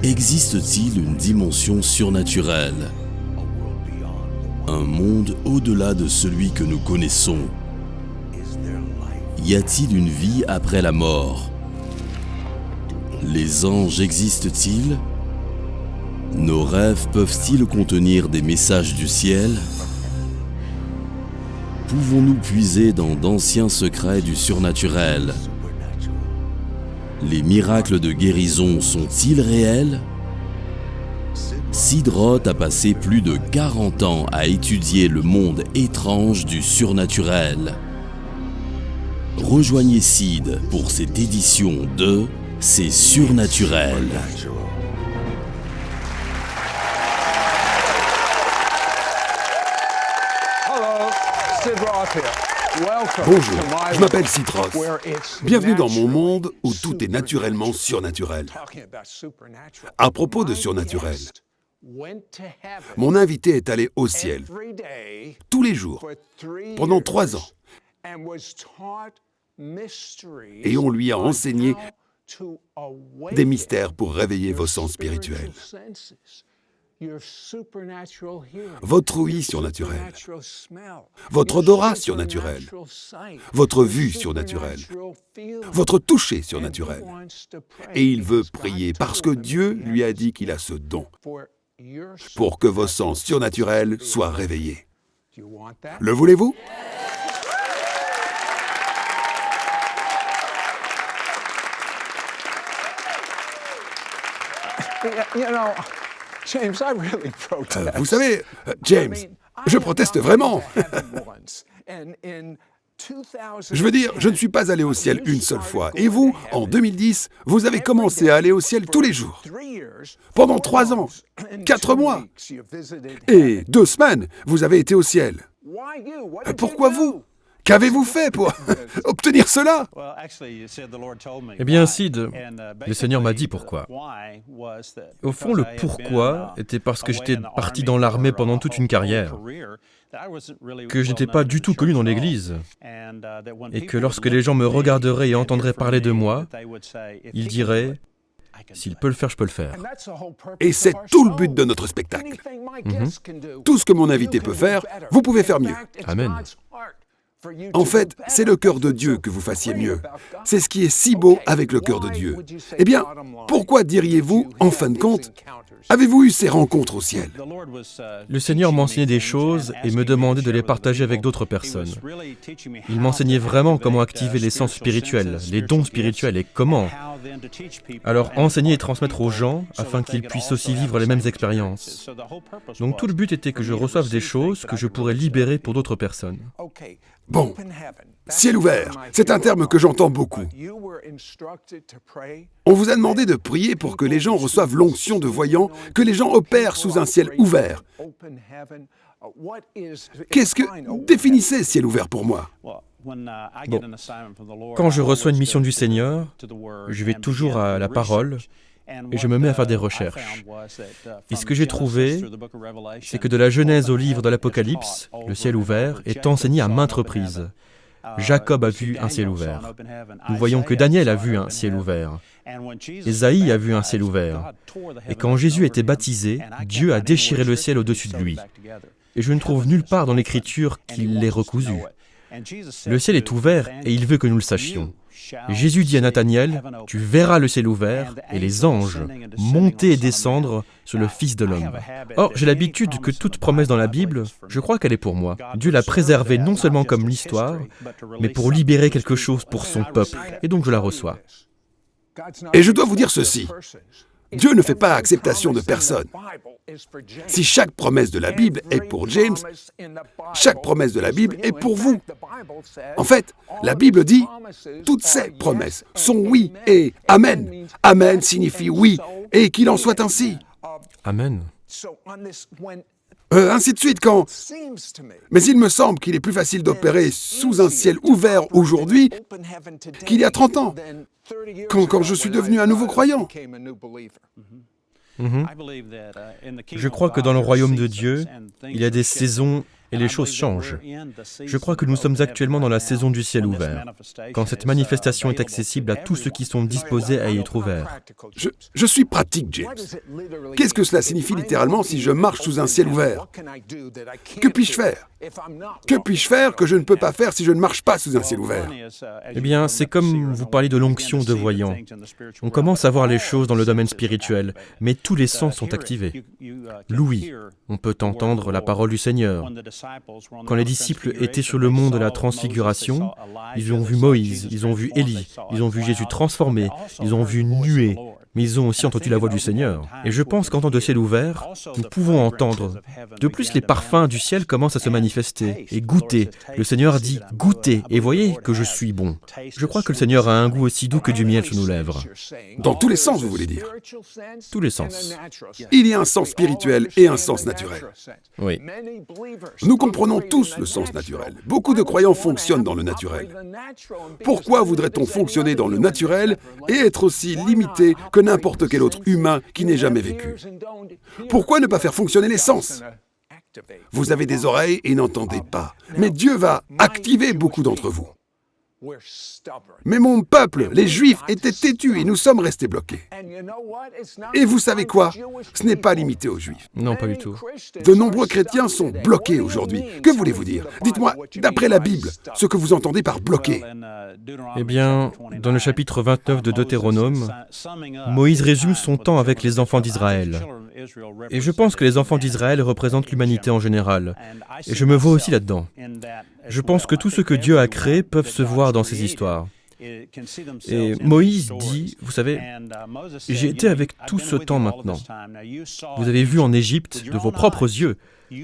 Existe-t-il une dimension surnaturelle? Un monde au-delà de celui que nous connaissons? Y a-t-il une vie après la mort? Les anges existent-ils? Nos rêves peuvent-ils contenir des messages du ciel? Pouvons-nous puiser dans d'anciens secrets du surnaturel? Les miracles de guérison sont-ils réels? Sid Roth a passé plus de 40 ans à étudier le monde étrange du surnaturel. Rejoignez Sid pour cette édition de C'est surnaturel. Bonjour, je m'appelle Sid Roth. Bienvenue dans mon monde où tout est naturellement surnaturel. À propos de surnaturel, mon invité est allé au ciel tous les jours pendant 3 ans et on lui a enseigné des mystères pour réveiller vos sens spirituels. Votre ouïe surnaturelle, votre odorat surnaturel, votre vue surnaturelle, votre toucher surnaturel. Et il veut prier parce que Dieu lui a dit qu'il a ce don pour que vos sens surnaturels soient réveillés. Le voulez-vous? Vous savez, James, je proteste vraiment. Je veux dire, je ne suis pas allé au ciel une seule fois. Et vous, en 2010, vous avez commencé à aller au ciel tous les jours. Pendant 3 ans, 4 mois et 2 semaines, vous avez été au ciel. Pourquoi vous? Qu'avez-vous fait pour obtenir cela? Eh bien, Sid, le Seigneur m'a dit pourquoi. Au fond, le pourquoi était parce que j'étais parti dans l'armée pendant toute une carrière, que je n'étais pas du tout connu dans l'Église, et que lorsque les gens me regarderaient et entendraient parler de moi, ils diraient « S'il peut le faire, je peux le faire. » Et c'est tout le but de notre spectacle. Tout ce que mon invité peut faire, vous pouvez faire mieux. Amen. En fait, c'est le cœur de Dieu que vous fassiez mieux. C'est ce qui est si beau avec le cœur de Dieu. Eh bien, pourquoi diriez-vous, en fin de compte, avez-vous eu ces rencontres au ciel? Le Seigneur m'enseignait des choses et me demandait de les partager avec d'autres personnes. Il m'enseignait vraiment comment activer les sens spirituels, les dons spirituels et comment. Alors enseigner et transmettre aux gens afin qu'ils puissent aussi vivre les mêmes expériences. Donc tout le but était que je reçoive des choses que je pourrais libérer pour d'autres personnes. Bon, ciel ouvert, c'est un terme que j'entends beaucoup. On vous a demandé de prier pour que les gens reçoivent l'onction de voyant, que les gens opèrent sous un ciel ouvert. Qu'est-ce que... Définissez ciel ouvert pour moi. Bon. Quand je reçois une mission du Seigneur, je vais toujours à la parole et je me mets à faire des recherches. Et ce que j'ai trouvé, c'est que de la Genèse au livre de l'Apocalypse, le ciel ouvert est enseigné à maintes reprises. Jacob a vu un ciel ouvert. Nous voyons que Daniel a vu un ciel ouvert. Ésaïe a vu un ciel ouvert. Et quand Jésus a été baptisé, Dieu a déchiré le ciel au-dessus de lui. Et je ne trouve nulle part dans l'Écriture qu'il l'ait recousu. Le ciel est ouvert et il veut que nous le sachions. Jésus dit à Nathanaël, « Tu verras le ciel ouvert et les anges monter et descendre sur le Fils de l'homme. » Or, j'ai l'habitude que toute promesse dans la Bible, je crois qu'elle est pour moi. Dieu l'a préservée non seulement comme l'histoire, mais pour libérer quelque chose pour son peuple. Et donc je la reçois. Et je dois vous dire ceci. Dieu ne fait pas acceptation de personne. Si chaque promesse de la Bible est pour James, chaque promesse de la Bible est pour vous. En fait, la Bible dit, toutes ces promesses sont oui et amen. Amen signifie oui, et qu'il en soit ainsi. Amen. Ainsi de suite quand... Mais il me semble qu'il est plus facile d'opérer sous un ciel ouvert aujourd'hui qu'il y a 30 ans, quand je suis devenu un nouveau croyant. Je crois que dans le royaume de Dieu, il y a des saisons et les choses changent. Je crois que nous sommes actuellement dans la saison du ciel ouvert, quand cette manifestation est accessible à tous ceux qui sont disposés à y être ouverts. Je suis pratique, James. Qu'est-ce que cela signifie littéralement si je marche sous un ciel ouvert? Que puis-je faire? Que puis-je faire que je ne peux pas faire si je ne marche pas sous un ciel ouvert? Eh bien, c'est comme vous parlez de l'onction de voyant. On commence à voir les choses dans le domaine spirituel, mais tous les sens sont activés. L'ouïe, on peut entendre la parole du Seigneur. Quand les disciples étaient sur le mont de la transfiguration, ils ont vu Moïse, ils ont vu Élie, ils ont vu Jésus transformé, ils ont vu une nuée, mais ils ont aussi entendu la voix du Seigneur. Et je pense qu'en temps de ciel ouvert, nous pouvons entendre. De plus, les parfums du ciel commencent à se manifester et goûter. Le Seigneur dit « goûtez et voyez que je suis bon ». Je crois que le Seigneur a un goût aussi doux que du miel sur nos lèvres. Dans tous les sens, vous voulez dire? Tous les sens. Il y a un sens spirituel et un sens naturel. Oui. Nous comprenons tous le sens naturel. Beaucoup de croyants fonctionnent dans le naturel. Pourquoi voudrait-on fonctionner dans le naturel et être aussi limité que n'importe quel autre humain qui n'ait jamais vécu? Pourquoi ne pas faire fonctionner les sens? Vous avez des oreilles et n'entendez pas. Mais Dieu va activer beaucoup d'entre vous. Mais mon peuple, les Juifs, étaient têtus et nous sommes restés bloqués. Et vous savez quoi? Ce n'est pas limité aux Juifs. Non, pas du tout. De nombreux chrétiens sont bloqués aujourd'hui. Que voulez-vous dire? Dites-moi, d'après la Bible, ce que vous entendez par bloqué. Eh bien, dans le chapitre 29 de Deutéronome, Moïse résume son temps avec les enfants d'Israël. Et je pense que les enfants d'Israël représentent l'humanité en général. Et je me vois aussi là-dedans. Je pense que tout ce que Dieu a créé peuvent se voir dans ces histoires. Et Moïse dit, vous savez, j'ai été avec tout ce temps maintenant. Vous avez vu en Égypte de vos propres yeux.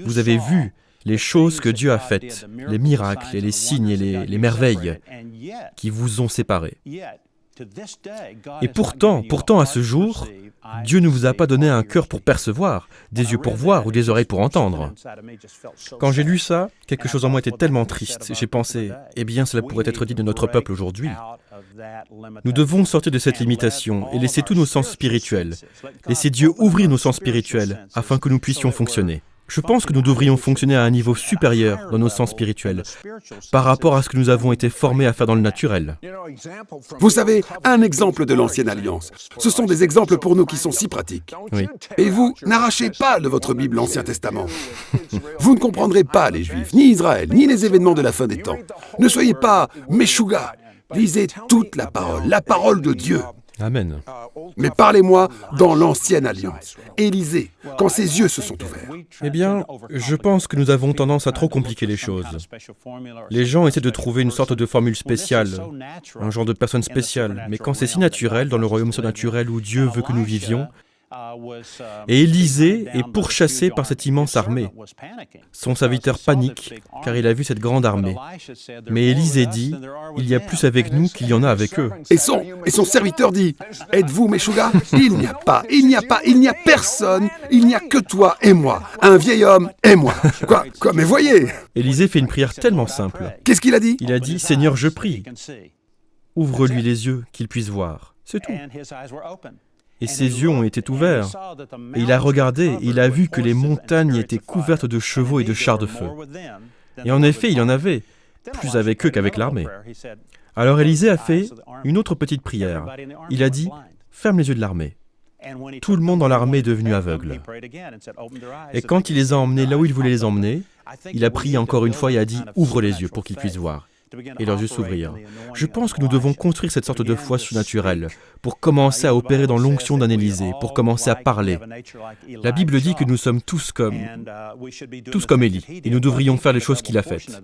Vous avez vu les choses que Dieu a faites, les miracles et les signes et les merveilles qui vous ont séparés. Et pourtant, à ce jour, Dieu ne vous a pas donné un cœur pour percevoir, des yeux pour voir ou des oreilles pour entendre. Quand j'ai lu ça, quelque chose en moi était tellement triste. J'ai pensé, eh bien, cela pourrait être dit de notre peuple aujourd'hui. Nous devons sortir de cette limitation et laisser tous nos sens spirituels. Laisser Dieu ouvrir nos sens spirituels afin que nous puissions fonctionner. Je pense que nous devrions fonctionner à un niveau supérieur dans nos sens spirituels par rapport à ce que nous avons été formés à faire dans le naturel. Vous savez, un exemple de l'ancienne alliance. Ce sont des exemples pour nous qui sont si pratiques. Oui. Et vous, n'arrachez pas de votre Bible l'Ancien Testament. Vous ne comprendrez pas les Juifs, ni Israël, ni les événements de la fin des temps. Ne soyez pas meshuga. Lisez toute la parole de Dieu. Amen. Mais parlez-moi dans l'ancienne alliance. Élisée, quand ses yeux se sont ouverts. Eh bien, je pense que nous avons tendance à trop compliquer les choses. Les gens essaient de trouver une sorte de formule spéciale, un genre de personne spéciale. Mais quand c'est si naturel, dans le royaume surnaturel où Dieu veut que nous vivions, et Élisée est pourchassé par cette immense armée. Son serviteur panique, car il a vu cette grande armée. Mais Élisée dit, il y a plus avec nous qu'il y en a avec eux. Et son serviteur dit, êtes-vous meshuga? Il n'y a personne, il n'y a que toi et moi, un vieil homme et moi. Quoi, mais voyez! Élisée fait une prière tellement simple. Qu'est-ce qu'il a dit? Il a dit, Seigneur, je prie, ouvre-lui les yeux, qu'il puisse voir. C'est tout. Et ses yeux ont été ouverts. Et il a regardé, et il a vu que les montagnes étaient couvertes de chevaux et de chars de feu. Et en effet, il y en avait, plus avec eux qu'avec l'armée. Alors Élisée a fait une autre petite prière. Il a dit, ferme les yeux de l'armée. Tout le monde dans l'armée est devenu aveugle. Et quand il les a emmenés là où il voulait les emmener, il a prié encore une fois et a dit, ouvre les yeux pour qu'ils puissent voir. Et leurs yeux s'ouvrirent. Je pense que nous devons construire cette sorte de foi surnaturelle pour commencer à opérer dans l'onction d'un Élisée, pour commencer à parler. La Bible dit que nous sommes tous comme Élie, et nous devrions faire les choses qu'il a faites.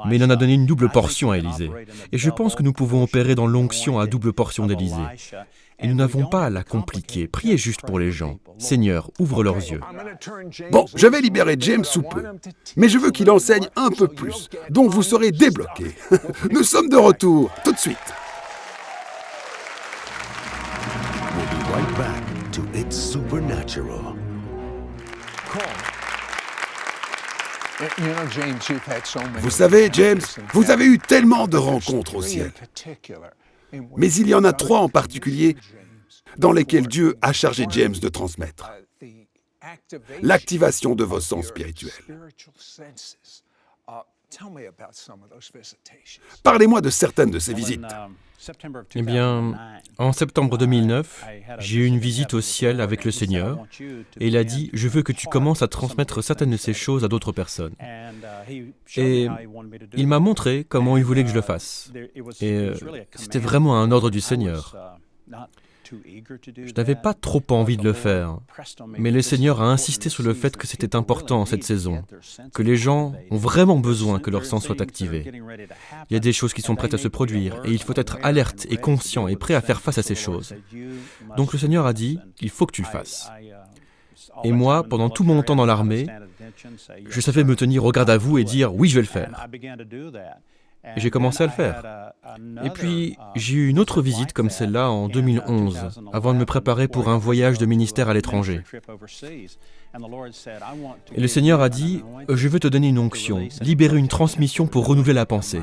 Mais il en a donné une double portion à Élisée. Et je pense que nous pouvons opérer dans l'onction à double portion d'Élisée. Et nous n'avons pas à la compliquer. Priez juste pour les gens. Seigneur, ouvre leurs yeux. Bon, je vais libérer James sous peu, mais je veux qu'il enseigne un peu plus, donc vous serez débloqués. Nous sommes de retour, tout de suite. We'll be right back to It's Supernatural. Vous savez, James, vous avez eu tellement de rencontres au ciel. Mais il y en a 3 en particulier dans lesquelles Dieu a chargé James de transmettre. l'activation de vos sens spirituels. Parlez-moi de certaines de ces visites. Eh bien, en septembre 2009, j'ai eu une visite au ciel avec le Seigneur et il a dit « Je veux que tu commences à transmettre certaines de ces choses à d'autres personnes. » Et il m'a montré comment il voulait que je le fasse. Et c'était vraiment un ordre du Seigneur. Je n'avais pas trop envie de le faire, mais le Seigneur a insisté sur le fait que c'était important en cette saison, que les gens ont vraiment besoin que leur sens soit activé. Il y a des choses qui sont prêtes à se produire, et il faut être alerte et conscient et prêt à faire face à ces choses. Donc le Seigneur a dit, il faut que tu le fasses. Et moi, pendant tout mon temps dans l'armée, je savais me tenir au garde à vous et dire, oui, je vais le faire. Et j'ai commencé à le faire. Et puis, j'ai eu une autre visite comme celle-là en 2011, avant de me préparer pour un voyage de ministère à l'étranger. Et le Seigneur a dit, « Je veux te donner une onction, libérer une transmission pour renouveler la pensée. »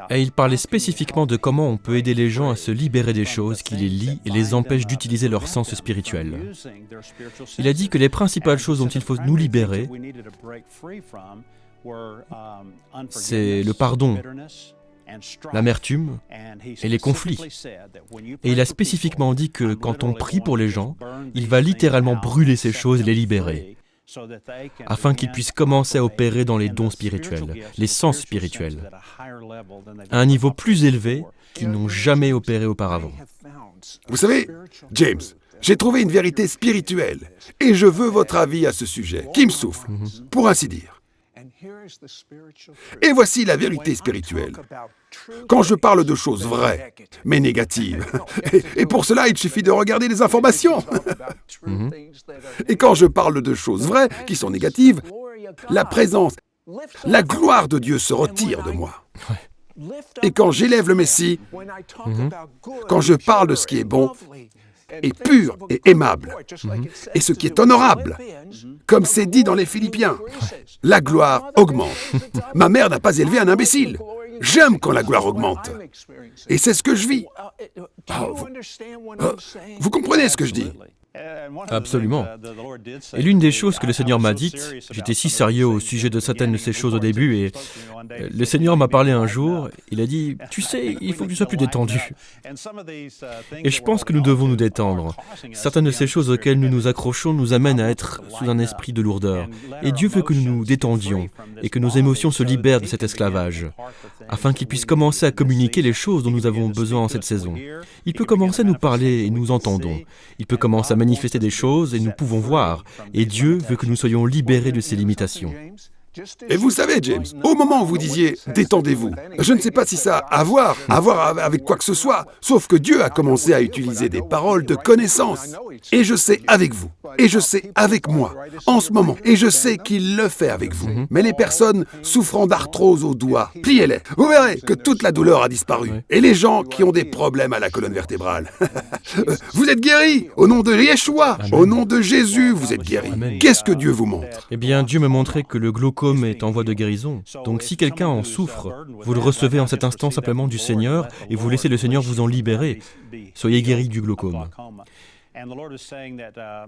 Et il parlait spécifiquement de comment on peut aider les gens à se libérer des choses qui les lient et les empêchent d'utiliser leur sens spirituel. Il a dit que les principales choses dont il faut nous libérer, c'est le pardon, l'amertume et les conflits. Et il a spécifiquement dit que quand on prie pour les gens, il va littéralement brûler ces choses et les libérer, afin qu'ils puissent commencer à opérer dans les dons spirituels, les sens spirituels, à un niveau plus élevé qu'ils n'ont jamais opéré auparavant. Vous savez, James, j'ai trouvé une vérité spirituelle, et je veux votre avis à ce sujet, qui me souffle, pour ainsi dire. Et voici la vérité spirituelle. Quand je parle de choses vraies, mais négatives, et pour cela, il suffit de regarder les informations. Et quand je parle de choses vraies qui sont négatives, la présence, la gloire de Dieu se retire de moi. Et quand j'élève le Messie, quand je parle de ce qui est bon, et pur et aimable, et ce qui est honorable, comme c'est dit dans les Philippiens, la gloire augmente. Ma mère n'a pas élevé un imbécile. J'aime quand la gloire augmente. Et c'est ce que je vis. Vous comprenez ce que je dis? Absolument. Et l'une des choses que le Seigneur m'a dites, j'étais si sérieux au sujet de certaines de ces choses au début, et le Seigneur m'a parlé un jour, il a dit, « Tu sais, il faut que tu sois plus détendu. » Et je pense que nous devons nous détendre. Certaines de ces choses auxquelles nous nous accrochons nous amènent à être sous un esprit de lourdeur. Et Dieu veut que nous nous détendions et que nos émotions se libèrent de cet esclavage, afin qu'il puisse commencer à communiquer les choses dont nous avons besoin en cette saison. Il peut commencer à nous parler et nous entendons. Il peut commencer à manifester des choses et nous pouvons voir. Et Dieu veut que nous soyons libérés de ces limitations. Et vous savez, James, au moment où vous disiez « détendez-vous », je ne sais pas si ça a à voir avec quoi que ce soit, sauf que Dieu a commencé à utiliser des paroles de connaissance. Et je sais avec vous, et je sais avec moi, en ce moment, et je sais qu'il le fait avec vous. Mais les personnes souffrant d'arthrose aux doigts, pliez-les. Vous verrez que toute la douleur a disparu. Et les gens qui ont des problèmes à la colonne vertébrale, vous êtes guéris au nom de Yeshua, au nom de Jésus, vous êtes guéris. Qu'est-ce que Dieu vous montre? Eh bien, Dieu me montrait que le glaucome est en voie de guérison. Donc si quelqu'un en souffre, vous le recevez en cet instant simplement du Seigneur et vous laissez le Seigneur vous en libérer. Soyez guéris du glaucome.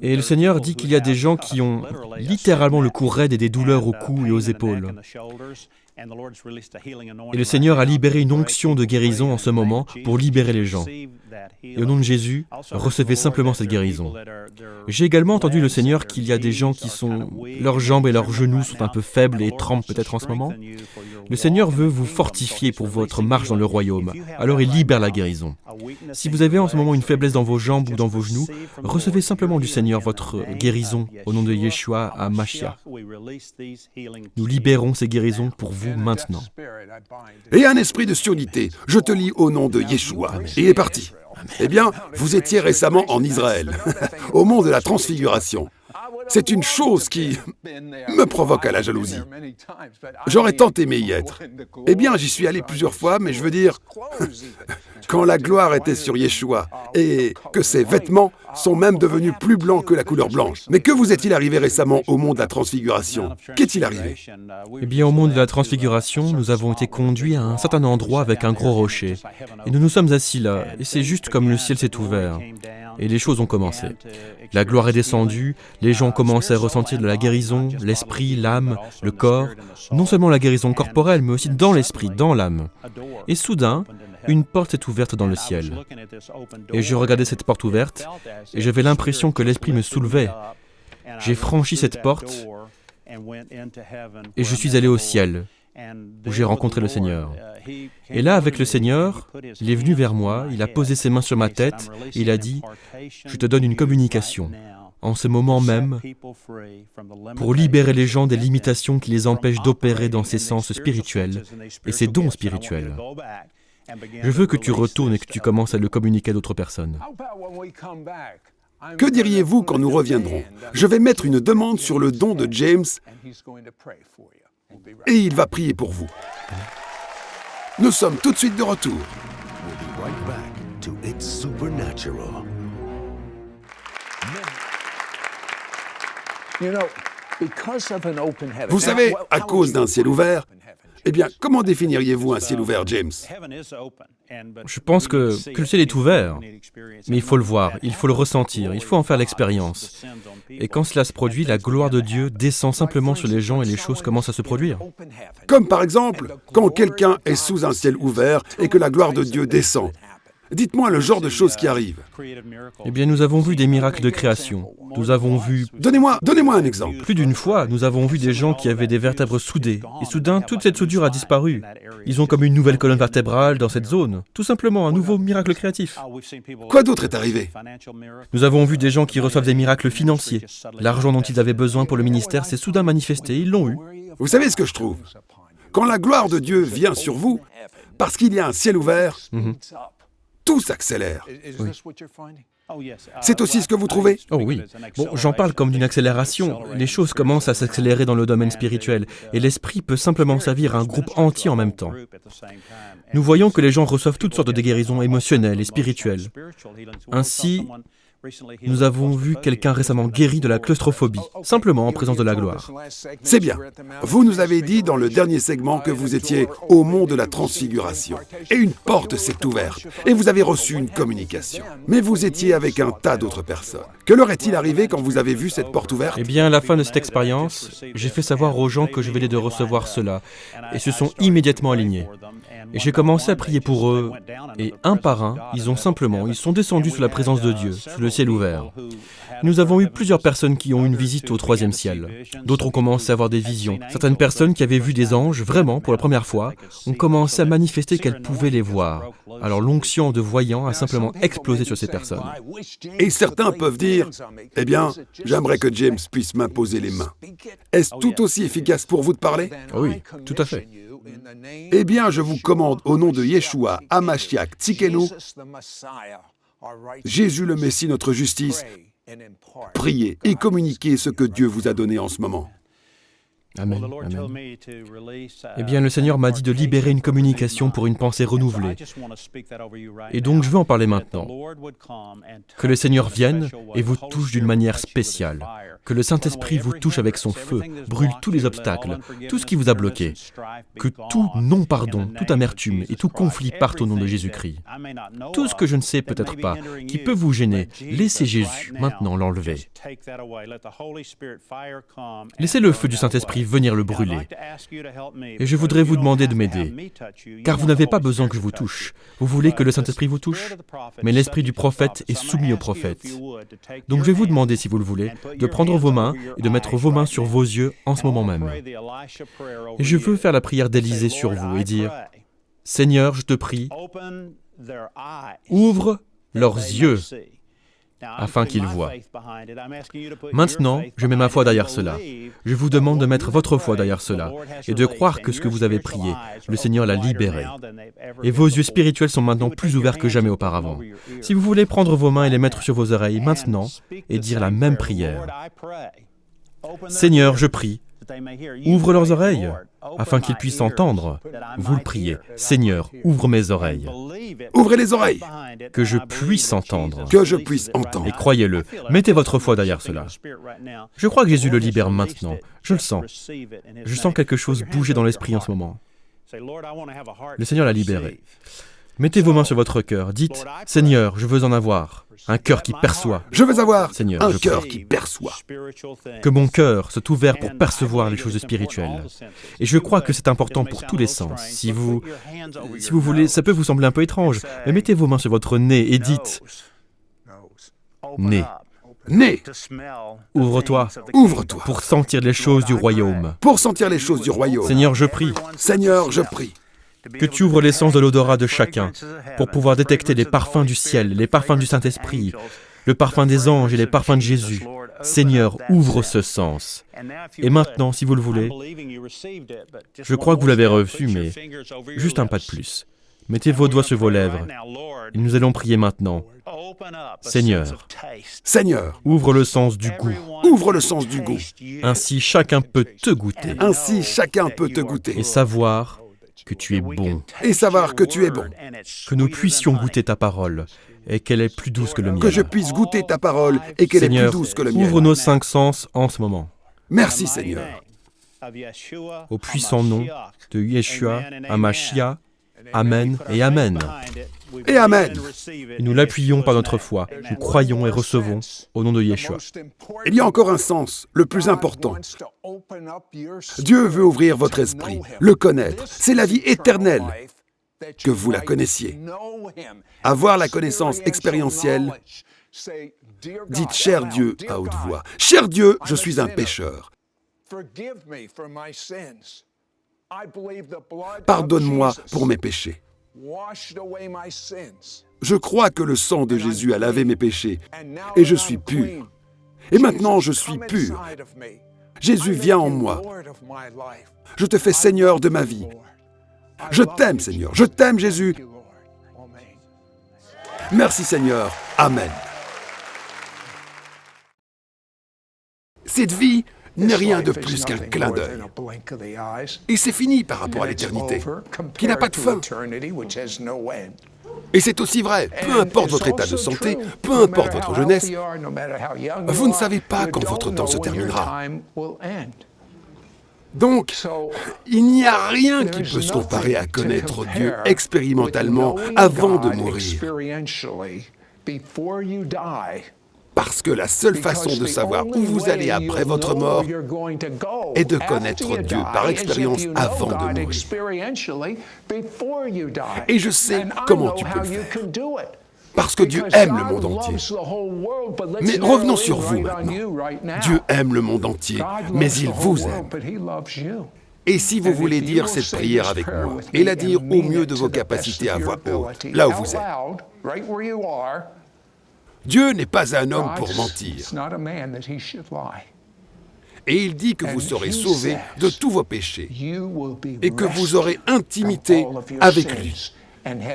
Et le Seigneur dit qu'il y a des gens qui ont littéralement le cou raide et des douleurs au cou et aux épaules. Et le Seigneur a libéré une onction de guérison en ce moment pour libérer les gens. Et au nom de Jésus, recevez simplement cette guérison. J'ai également entendu le Seigneur qu'il y a des gens qui sont... leurs jambes et leurs genoux sont un peu faibles et tremblent peut-être en ce moment. Le Seigneur veut vous fortifier pour votre marche dans le royaume. Alors il libère la guérison. Si vous avez en ce moment une faiblesse dans vos jambes ou dans vos genoux, recevez simplement du Seigneur votre guérison au nom de Yeshua à Mashiach. Nous libérons ces guérisons pour vous maintenant. Et un esprit de surdité, je te lis au nom de Yeshua. Et il est parti. Eh bien, vous étiez récemment en Israël, au mont de la Transfiguration. C'est une chose qui me provoque à la jalousie. J'aurais tant aimé y être. Eh bien, j'y suis allé plusieurs fois, mais je veux dire, quand la gloire était sur Yeshua et que ses vêtements sont même devenus plus blancs que la couleur blanche. Mais que vous est-il arrivé récemment au mont de la Transfiguration? Qu'est-il arrivé? Eh bien, au mont de la Transfiguration, nous avons été conduits à un certain endroit avec un gros rocher. Et nous nous sommes assis là, et c'est juste comme le ciel s'est ouvert. Et les choses ont commencé. La gloire est descendue, les gens commencent à ressentir de la guérison, l'esprit, l'âme, le corps, non seulement la guérison corporelle, mais aussi dans l'esprit, dans l'âme. Et soudain, une porte s'est ouverte dans le ciel. Et je regardais cette porte ouverte, et j'avais l'impression que l'esprit me soulevait. J'ai franchi cette porte, et je suis allé au ciel, où j'ai rencontré le Seigneur. Et là, avec le Seigneur, il est venu vers moi, il a posé ses mains sur ma tête, et il a dit « Je te donne une communication, en ce moment même, pour libérer les gens des limitations qui les empêchent d'opérer dans ces sens spirituels et ces dons spirituels. Je veux que tu retournes et que tu commences à le communiquer à d'autres personnes. » Que diriez-vous quand nous reviendrons? Je vais mettre une demande sur le don de James et il va prier pour vous. Nous sommes tout de suite de retour. We'll be right back to It's Supernatural. Vous savez, à cause d'un ciel ouvert, eh bien, comment définiriez-vous un ciel ouvert, James? Je pense que le ciel est ouvert, mais il faut le voir, il faut le ressentir, il faut en faire l'expérience. Et quand cela se produit, la gloire de Dieu descend simplement sur les gens et les choses commencent à se produire. Comme par exemple, quand quelqu'un est sous un ciel ouvert et que la gloire de Dieu descend. Dites-moi le genre de choses qui arrivent. Eh bien, nous avons vu des miracles de création. Nous avons vu... Donnez-moi un exemple. Plus d'une fois, nous avons vu des gens qui avaient des vertèbres soudées. Et soudain, toute cette soudure a disparu. Ils ont comme une nouvelle colonne vertébrale dans cette zone. Tout simplement, un nouveau miracle créatif. Quoi d'autre est arrivé? Nous avons vu des gens qui reçoivent des miracles financiers. L'argent dont ils avaient besoin pour le ministère s'est soudain manifesté. Ils l'ont eu. Vous savez ce que je trouve? Quand la gloire de Dieu vient sur vous, parce qu'il y a un ciel ouvert, tout s'accélère. Oui. C'est aussi ce que vous trouvez? Oh oui. Bon, j'en parle comme d'une accélération. Les choses commencent à s'accélérer dans le domaine spirituel et l'esprit peut simplement servir à un groupe entier en même temps. Nous voyons que les gens reçoivent toutes sortes de guérisons émotionnelles et spirituelles. Ainsi, nous avons vu quelqu'un récemment guéri de la claustrophobie, simplement en présence de la gloire. C'est bien. Vous nous avez dit dans le dernier segment que vous étiez au mont de la transfiguration. Et une porte s'est ouverte. Et vous avez reçu une communication. Mais vous étiez avec un tas d'autres personnes. Que leur est-il arrivé quand vous avez vu cette porte ouverte? Eh bien, à la fin de cette expérience, j'ai fait savoir aux gens que je venais de recevoir cela. Et se sont immédiatement alignés. Et j'ai commencé à prier pour eux. Et un par un, ils sont descendus sous la présence de Dieu, sous le ciel ouvert. Nous avons eu plusieurs personnes qui ont eu une visite au troisième ciel. D'autres ont commencé à avoir des visions. Certaines personnes qui avaient vu des anges, vraiment, pour la première fois, ont commencé à manifester qu'elles pouvaient les voir. Alors l'onction de voyant a simplement explosé sur ces personnes. Et certains peuvent dire, « Eh bien, j'aimerais que James puisse m'imposer les mains. » Est-ce tout aussi efficace pour vous de parler? Oui, tout à fait. Eh bien, je vous commande au nom de Yeshua, Hamashiach, Tzidkenu, Jésus le Messie, notre justice, priez et communiquez ce que Dieu vous a donné en ce moment. Amen. Amen. Eh bien, le Seigneur m'a dit de libérer une communication pour une pensée renouvelée. Et donc, je veux en parler maintenant. Que le Seigneur vienne et vous touche d'une manière spéciale. Que le Saint-Esprit vous touche avec son feu, brûle tous les obstacles, tout ce qui vous a bloqué. Que tout non-pardon, toute amertume et tout conflit partent au nom de Jésus-Christ. Tout ce que je ne sais peut-être pas, qui peut vous gêner, laissez Jésus maintenant l'enlever. Laissez le feu du Saint-Esprit venir le brûler. Et je voudrais vous demander de m'aider, car vous n'avez pas besoin que je vous touche. Vous voulez que le Saint-Esprit vous touche? Mais l'esprit du prophète est soumis au prophète. Donc je vais vous demander, si vous le voulez, de prendre vos mains et de mettre vos mains sur vos yeux en ce moment même. Et je veux faire la prière d'Élisée sur vous et dire, « Seigneur, je te prie, ouvre leurs yeux afin qu'ils voient. » Maintenant, je mets ma foi derrière cela. Je vous demande de mettre votre foi derrière cela et de croire que ce que vous avez prié, le Seigneur l'a libéré. Et vos yeux spirituels sont maintenant plus ouverts que jamais auparavant. Si vous voulez prendre vos mains et les mettre sur vos oreilles maintenant et dire la même prière. « Seigneur, je prie, ouvre leurs oreilles afin qu'ils puissent entendre. » Vous le priez. « Seigneur, ouvre mes oreilles. » Ouvrez les oreilles. Que je puisse entendre. Que je puisse entendre. Et croyez-le, mettez votre foi derrière cela. Je crois que Jésus le libère maintenant. Je le sens. Je sens quelque chose bouger dans l'esprit en ce moment. Le Seigneur l'a libéré. Mettez vos mains sur votre cœur. Dites, Seigneur, je veux en avoir. Un cœur qui perçoit. Je veux avoir Seigneur, un je cœur prie. qui perçoit. Que mon cœur soit ouvert pour percevoir les choses spirituelles. Et je crois que c'est important pour tous les sens. Si vous voulez, ça peut vous sembler un peu étrange, mais mettez vos mains sur votre nez et dites, nez, Nez, ouvre-toi ouvre-toi pour sentir les choses du royaume. pour sentir les choses du royaume. Seigneur, je prie Seigneur, je prie que tu ouvres l'essence de l'odorat de chacun pour pouvoir détecter les parfums du ciel, les parfums du Saint-Esprit, le parfum des anges et les parfums de Jésus. Seigneur, ouvre ce sens. Et maintenant, si vous le voulez, je crois que vous l'avez reçu, mais juste un pas de plus. Mettez vos doigts sur vos lèvres et nous allons prier maintenant. Seigneur, Seigneur, ouvre le sens du goût. ouvre le sens du goût. Ainsi, chacun peut te goûter Ainsi, chacun peut te goûter et savoir que tu es bon. et savoir que tu es bon. Que nous puissions goûter ta parole et qu'elle est plus douce que le miel. Que je puisse goûter ta parole et qu'elle est plus Seigneur, douce que le ouvre miel. nos 5 sens en ce moment. Merci, Seigneur. Au puissant nom de Yeshua, Hamashia, Amen et Amen. Et Amen. Et nous l'appuyons par notre foi. Nous croyons et recevons au nom de Yeshua. Il y a encore un sens, le plus important. Dieu veut ouvrir votre esprit, le connaître. C'est la vie éternelle, que vous la connaissiez. Avoir la connaissance expérientielle, dites « Cher Dieu » à haute voix. « Cher Dieu, je suis un pécheur. Pardonne-moi pour mes péchés. Je crois que le sang de Jésus a lavé mes péchés et je suis pur. Et maintenant, je suis pur. Jésus, viens en moi. Je te fais Seigneur de ma vie. Je t'aime, Seigneur. Je t'aime, Jésus. Merci, Seigneur. Amen. Cette vie n'est rien de plus qu'un clin d'œil. Et c'est fini par rapport à l'éternité, qui n'a pas de fin. Et c'est aussi vrai, peu importe votre état de santé, peu importe votre jeunesse, vous ne savez pas quand votre temps se terminera. Donc, il n'y a rien qui peut se comparer à connaître Dieu expérimentalement avant de mourir. Parce que la seule façon de savoir où vous allez après votre mort est de connaître Dieu par expérience avant de mourir. Et je sais comment tu peux le faire. Parce que Dieu aime le monde entier. Mais revenons sur vous maintenant. Dieu aime le monde entier, mais il vous aime. Et si vous voulez dire cette prière avec moi, et la dire au mieux de vos capacités à voix haute, là où vous êtes. Dieu n'est pas un homme pour mentir. Et il dit que vous serez sauvés de tous vos péchés et que vous aurez intimité avec lui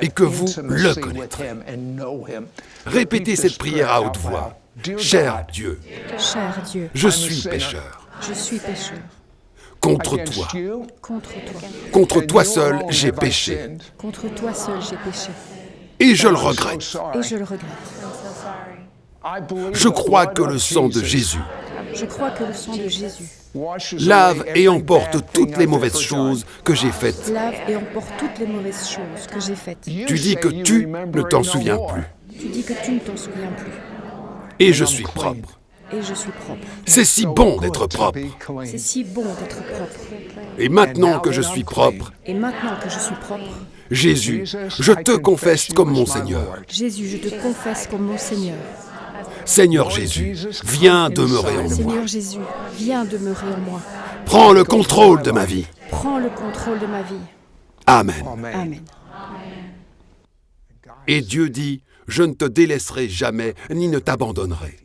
et que vous le connaîtrez. Répétez cette prière à haute voix. Cher Dieu, je suis pécheur. Je suis pécheur. Contre toi. Contre toi. Contre toi seul, j'ai péché. Contre toi seul, j'ai péché. Et je le regrette. Et je le regrette. Je crois que le sang de Jésus Je crois que le sang de Jésus lave et emporte toutes les mauvaises choses que j'ai faites. lave et emporte toutes les mauvaises choses que j'ai faites. Tu dis que tu ne t'en souviens plus. Tu dis que tu ne t'en souviens plus. Et je suis propre. Et je suis propre. C'est si bon d'être propre. C'est si bon d'être propre. Et maintenant que je suis propre, Et maintenant que je suis propre, Jésus, je te confesse comme mon Seigneur. Jésus, je te confesse comme mon Seigneur. Seigneur Jésus, viens demeurer en moi. Seigneur Jésus, viens demeurer en moi. Prends le contrôle de ma vie. Prends le contrôle de ma vie. Amen. Amen. Et Dieu dit, je ne te délaisserai jamais ni ne t'abandonnerai.